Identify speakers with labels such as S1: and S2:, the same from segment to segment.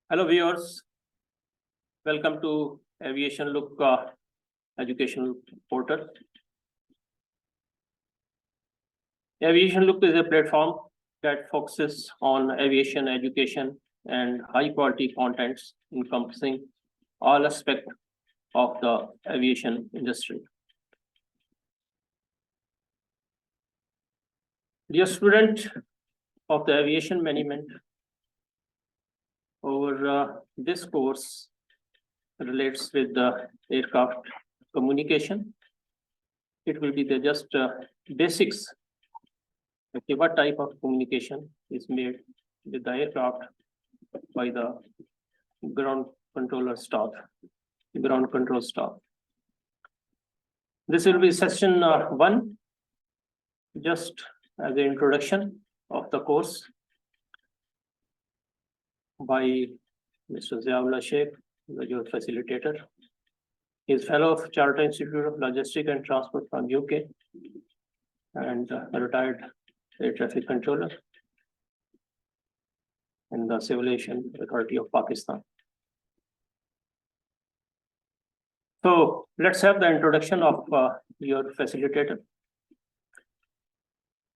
S1: Hello viewers, welcome to Aviation Look educational portal. Aviation Look is a platform that focuses on aviation education and high quality contents encompassing all aspects of the aviation industry. Dear student of the aviation management, over this course relates with the aircraft communication. It will be the just basics. Okay, what type of communication is made with the aircraft by the ground controller staff, ground control staff. This will be session 1, just as an introduction of the course by Mr. Sheikh, your facilitator. He is fellow of Chartered Institute of Logistics and Transport from UK and a retired air traffic controller in the Civil Aviation Authority of Pakistan. So let's have the introduction of your facilitator.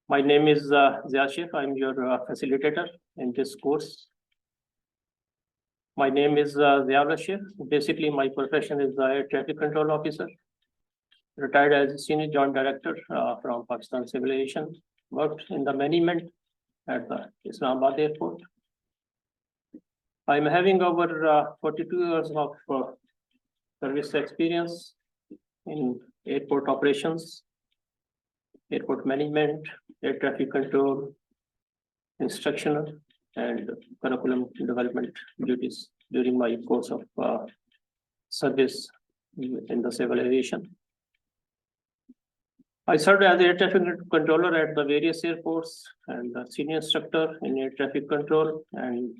S1: My name is Sheikh. I'm your facilitator in this course. My name is Sheikh. Basically, my profession is air traffic control officer. Retired as Sr.Joint Director from Pakistan Civil Aviation. Worked in the management at the Islamabad airport. I'm having over 42 years of service experience in airport operations, airport management, air traffic control, instructional, and curriculum development duties during my course of service in the civil aviation. I served as air traffic controller at the various airports and the senior instructor in air traffic control and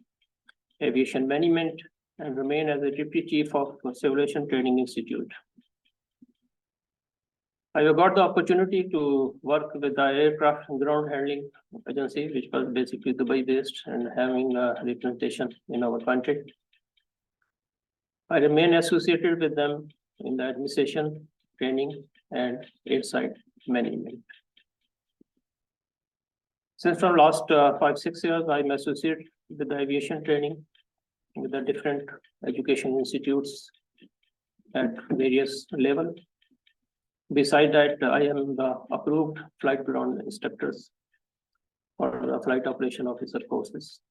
S1: aviation management, and remain as a deputy chief of Civil Aviation Training Institute. I got the opportunity to work with the aircraft ground handling agency, which was basically Dubai based and having a representation in our country. I remain associated with them in the administration, training, and airside management. Since from last 5-6 years, I'm associated with the aviation training with the different education institutes at various levels. Besides that, I am the approved flight ground instructors for the flight operation officer courses.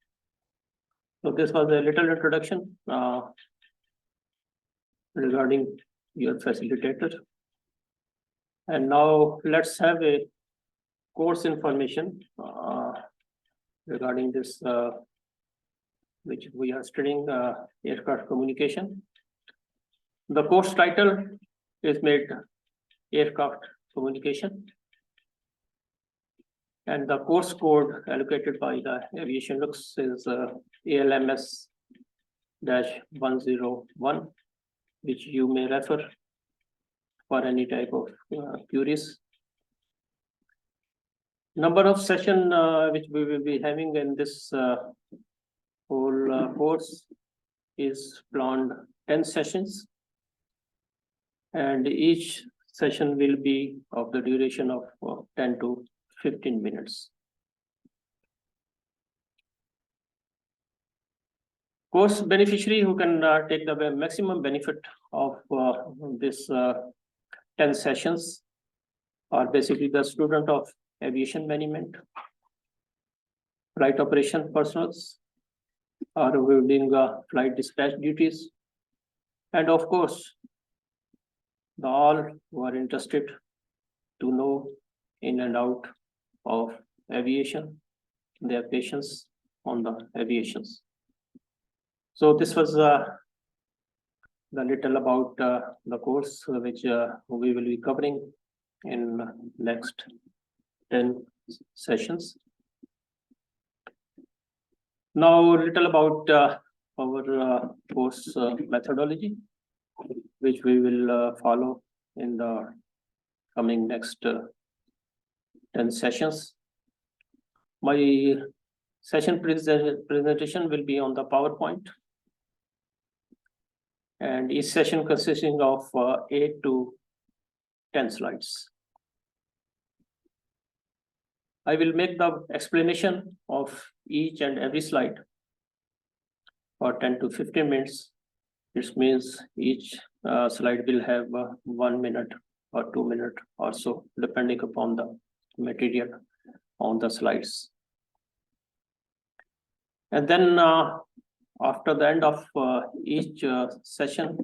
S1: So this was a little introduction regarding your facilitator. And now let's have a course information regarding this, which we are studying aircraft communication. The course title is made Aircraft Communication, and the course code allocated by the Aviation Looks is ALMS-101, which you may refer for any type of queries. Number of session which we will be having in this whole course is planned 10 sessions, and each session will be of the duration of 10 to 15 minutes. Course beneficiary who can take the maximum benefit of this 10 sessions are basically the student of aviation management, flight operation personals, or who are doing flight dispatch duties, and of course, all who are interested to know in and out of aviation, their patience on the aviations. So this was the little about the course which we will be covering in next 10 sessions. Now little about our course methodology, which we will follow in the coming next 10 sessions. My session presentation will be on the PowerPoint, and each session consisting of 8 to 10 slides. I will make the explanation of each and every slide for 10 to 15 minutes. This means each slide will have 1 minute or 2 minutes or so, depending upon the material on the slides. And then after the end of each session,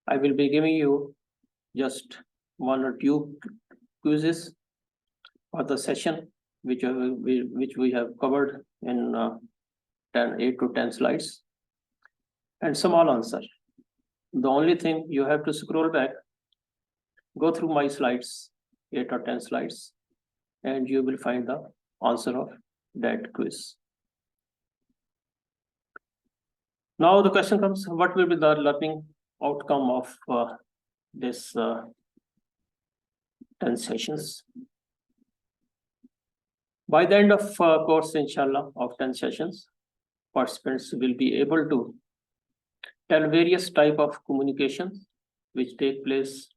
S1: I will be giving you just 1 or 2 quizzes for the session, which we have covered in 8 to 10 slides, and small answer. The only thing you have to scroll back, go through my slides, 8 or 10 slides, and you will find the answer of that quiz. Now the question comes, what will be the learning outcome of this 10 sessions? By the end of course, inshallah, of 10 sessions, participants will be able to tell various type of communications which take place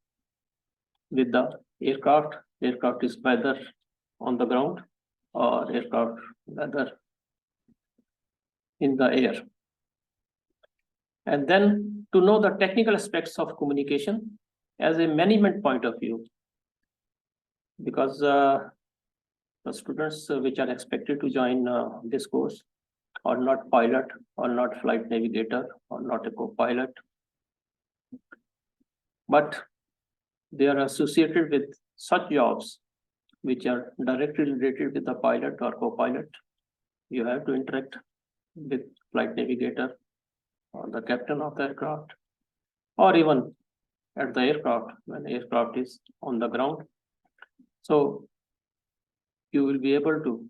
S1: with the aircraft. Aircraft is whether on the ground or aircraft whether in the air. And then to know the technical aspects of communication as a management point of view, because the students which are expected to join this course are not pilot, or not flight navigator, or not a co-pilot, but they are associated with such jobs which are directly related with the pilot or co-pilot. You have to interact with flight navigator or the captain of the aircraft, or even at the aircraft when the aircraft is on the ground. So you will be able to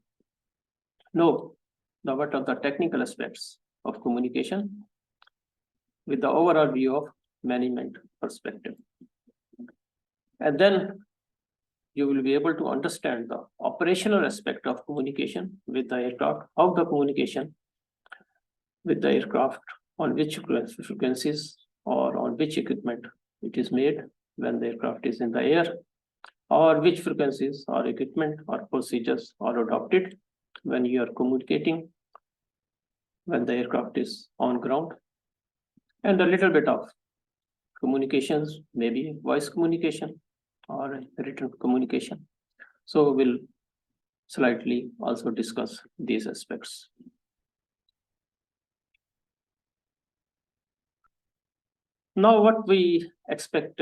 S1: know what are the technical aspects of communication with the overall view of management perspective. And then you will be able to understand the operational aspect of communication with the aircraft, how the communication with the aircraft, on which frequencies or on which equipment it is made when the aircraft is in the air, or which frequencies or equipment or procedures are adopted when you are communicating when the aircraft is on ground, and a little bit of communications, maybe voice communication or written communication. So we'll slightly also discuss these aspects. Now, what we expect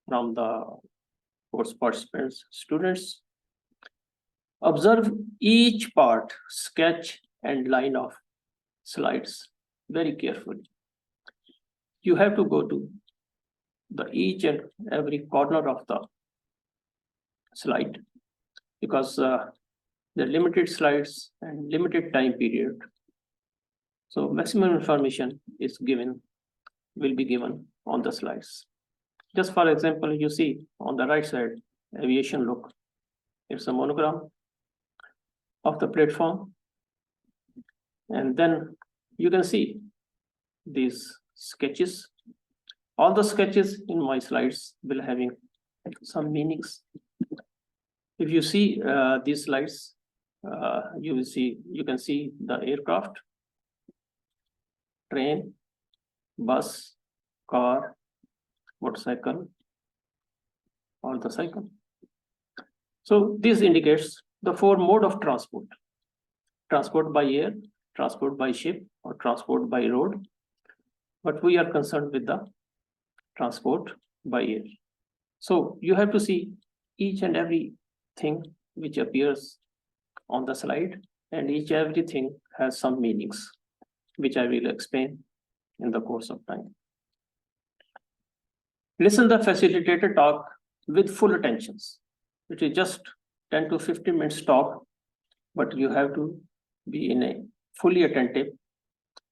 S1: from the course participants, students, observe each part, sketch and line of slides very carefully. You have to go to the each and every corner of the slide, because the limited slides and limited time period. So maximum information will be given on the slides. Just for example, you see on the right side, aviation look. It's a monogram of the platform. And then you can see these sketches. All the sketches in my slides will having some meanings. If you see these slides, you can see the aircraft, train, bus, car, motorcycle, or the cycle. So this indicates the 4 mode of transport: transport by air, transport by ship, or transport by road. But we are concerned with the transport by air. So you have to see each and every thing which appears on the slide, and each everything has some meanings, which I will explain in the course of time. Listen the facilitator talk with full attentions. It is just 10 to 15 minutes talk, but you have to be in a fully attentive,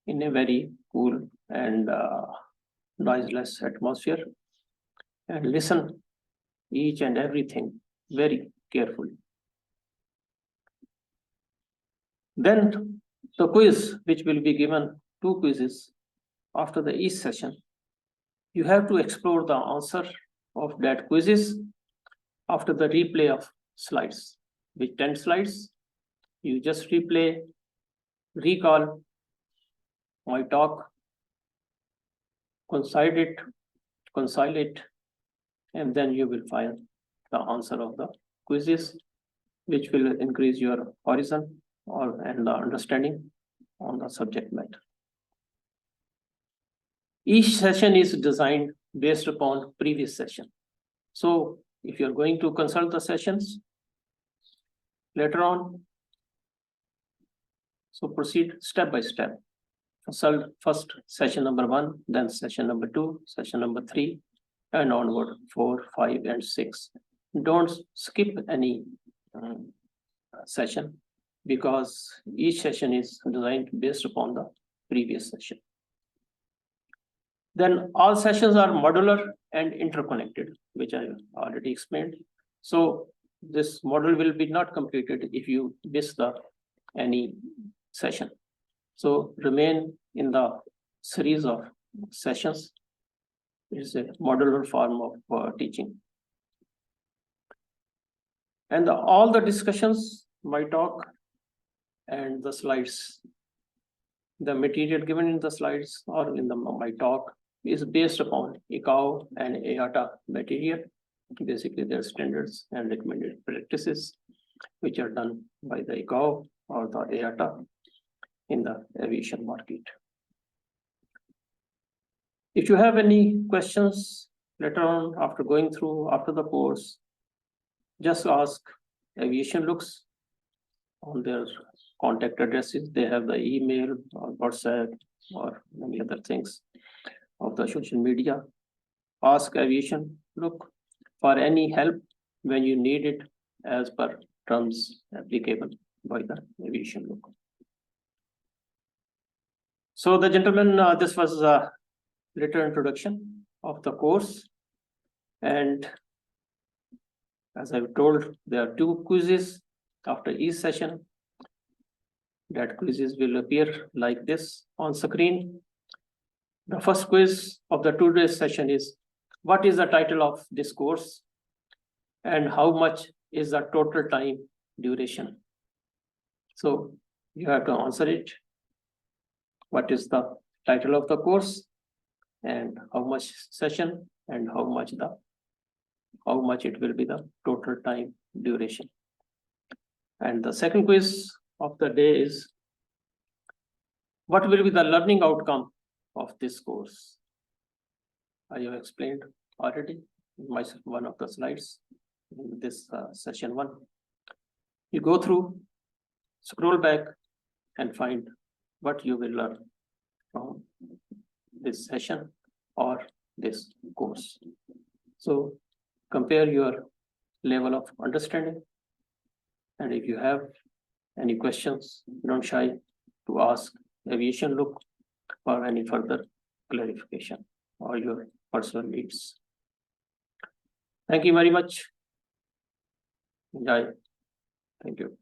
S1: in a very cool and noiseless atmosphere, and listen each and everything very carefully. Then the quiz, which will be given 2 quizzes after the each session, you have to explore the answer of that quizzes after the replay of slides. With 10 slides, you just replay, recall my talk, concile it, and then you will find the answer of the quizzes, which will increase your horizon and the understanding on the subject matter. Each session is designed based upon previous session. So if you're going to consult the sessions later on, so proceed step by step. Consult first session number 1, then session number 2, session number 3, and onward 4, 5, and 6. Don't skip any session, because each session is designed based upon the previous session. Then all sessions are modular and interconnected, which I already explained. So this model will be not completed if you miss any session. So remain in the series of sessions. It is a modular form of teaching. And all the discussions, my talk, and the slides, the material given in the slides or in my talk is based upon ICAO and IATA material. Basically, their standards and recommended practices, which are done by the ICAO or the IATA in the aviation market. If you have any questions later on after going through after the course, just ask Aviation Looks on their contact addresses. They have the email or WhatsApp or many other things of the social media. Ask Aviation Look for any help when you need it as per terms applicable by the Aviation Look. So the gentlemen, this was a little introduction of the course. And as I've told, there are 2 quizzes after each session. That quizzes will appear like this on screen. The first quiz of the 2-day session is, what is the title of this course and how much is the total time duration? So you have to answer it. What is the title of the course and how much session and how much it will be the total time duration. And the second quiz of the day is, what will be the learning outcome of this course? I have explained already in one of the slides in this session 1. You go through, scroll back, and find what you will learn from this session or this course. So compare your level of understanding, and if you have any questions, don't shy to ask Aviation Look for any further clarification or your personal needs. Thank you very much. Jai. Thank you.